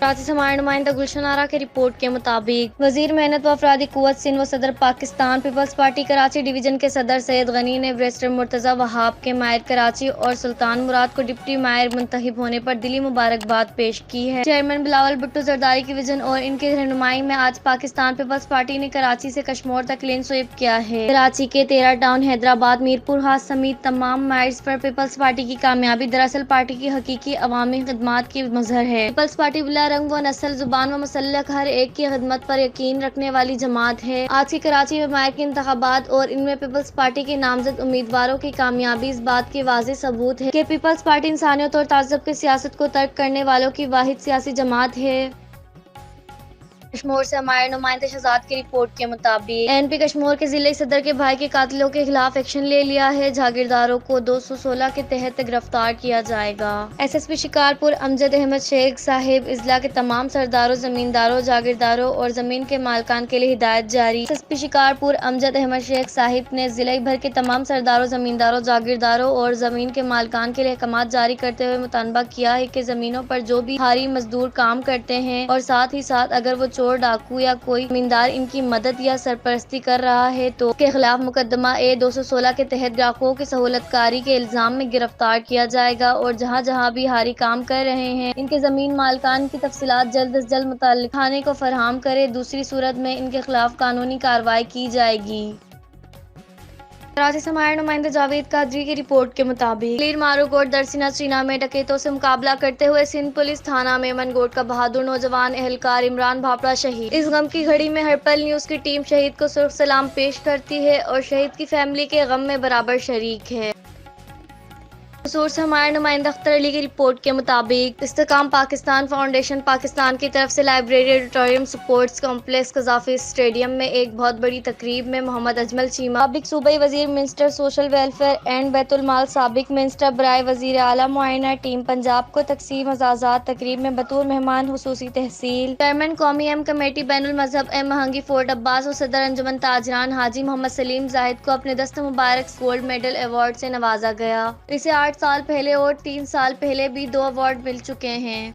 कराची से हमारे नुमाइंदा गुलशन आरा की रिपोर्ट के मुताबिक वजीर मेहनत व अफरादी कुव्वत सिंध व सदर पाकिस्तान पीपल्स पार्टी कराची डिवीजन के सदर सैयद गनी ने बैरिस्टर मुर्तजा वहाब के मायर कराची और सुल्तान मुराद को डिप्टी मायर मुंतखब होने पर दिली मुबारकबाद पेश की है। चेयरमैन बिलावल भुट्टो जरदारी की विजन और इनकी रहनुमाई में आज पाकिस्तान पीपल्स पार्टी ने कराची से कश्मोर तक क्लीन स्वीप किया है। कराची के 13 टाउन, हैदराबाद, मीरपुर हास समेत तमाम माइल्स पर पीपल्स पार्टी की कामयाबी दरअसल पार्टी की हकीकी अवामी खिदमात की मजहर है। पीपल्स पार्टी बिला रंग व नस्ल, जुबान व मसलक हर एक की खिदमत पर यकीन रखने वाली जमात है। आज की कराची में मायर के इंतखाबात और इनमें पीपल्स पार्टी के नामजद उम्मीदवारों की कामयाबी इस बात के वाज़ेह सबूत है कि पीपल्स पार्टी इंसानियत और ताज्जुब की सियासत को तर्क करने वालों की वाहिद सियासी जमात है। कश्मोर से हमारे नुमाइंदे शहजाद की रिपोर्ट के मुताबिक एनपी कश्मोर के जिले सदर के भाई के कातिलों के खिलाफ एक्शन ले लिया है। जागीरदारों को 216 के तहत गिरफ्तार किया जाएगा। एसएसपी शिकारपुर अमजद अहमद शेख साहिब इजला के तमाम सरदारों, जमींदारों, जागीरदारों और जमीन के मालकान के लिए हिदायत जारी। एसएसपी शिकारपुर अमजद अहमद शेख साहिब ने जिले भर के तमाम सरदारों, जमींदारों, जागीरदारों और जमीन के मालकान के लिए अहकाम जारी करते हुए मुतालबा किया है कि जमीनों पर जो भी हारी मजदूर काम करते हैं और साथ ही साथ अगर वो चोर, डाकू या कोई जमींदार इनकी मदद या सरपरस्ती कर रहा है तो उसके खिलाफ मुकदमा A216 के तहत ग्राहकों की सहूलतकारी के इल्जाम में गिरफ्तार किया जाएगा और जहां जहां भी हारी काम कर रहे हैं इनके जमीन मालकान की तफसीलात जल्द से जल्द मुतल्लिक़ थाने को फरहम करे, दूसरी सूरत में इनके खिलाफ कानूनी कार्रवाई की जाएगी। कराची से हमारे नुमाइंदे जावेद कादरी की रिपोर्ट के मुताबिक लीर मारूक और दरसिना चीना में डकैतों से मुकाबला करते हुए सिंध पुलिस थाना मेमनगोट का बहादुर नौजवान एहलकार इमरान भापड़ा शहीद। इस गम की घड़ी में हरपल न्यूज की टीम शहीद को सुर्ख सलाम पेश करती है और शहीद की फैमिली के गम में बराबर शरीक है। कसूर से हमारे नुमाइंदा अख्तर अली की रिपोर्ट के मुताबिक इस्तेकाम पाकिस्तान फाउंडेशन पाकिस्तान की तरफ से library, auditorium, sports complex, Gaddafi stadium में एक बहुत बड़ी तकरीब में मोहम्मद अजमल चीमा, साबिक सूबाई वजीर मिनिस्टर सोशल वेलफेयर एंड बैतुल माल, साबिक मिनिस्टर बराए वजीर आला मुआयना टीम पंजाब को तकसीम एजाज़ात। तकरीब में बतौर मेहमान हुसूसी तहसील चेयरमैन कौमी एम कमेटी बैनुल मजहब एम महंगी फोर्ट अब्बास और सदर अंजुमन ताजरान हाजी मोहम्मद सलीम जाहिद को अपने दस्त मुबारक गोल्ड मेडल अवार्ड से नवाजा गया। इसे 8 साल पहले और 3 साल पहले भी 2 अवार्ड मिल चुके हैं।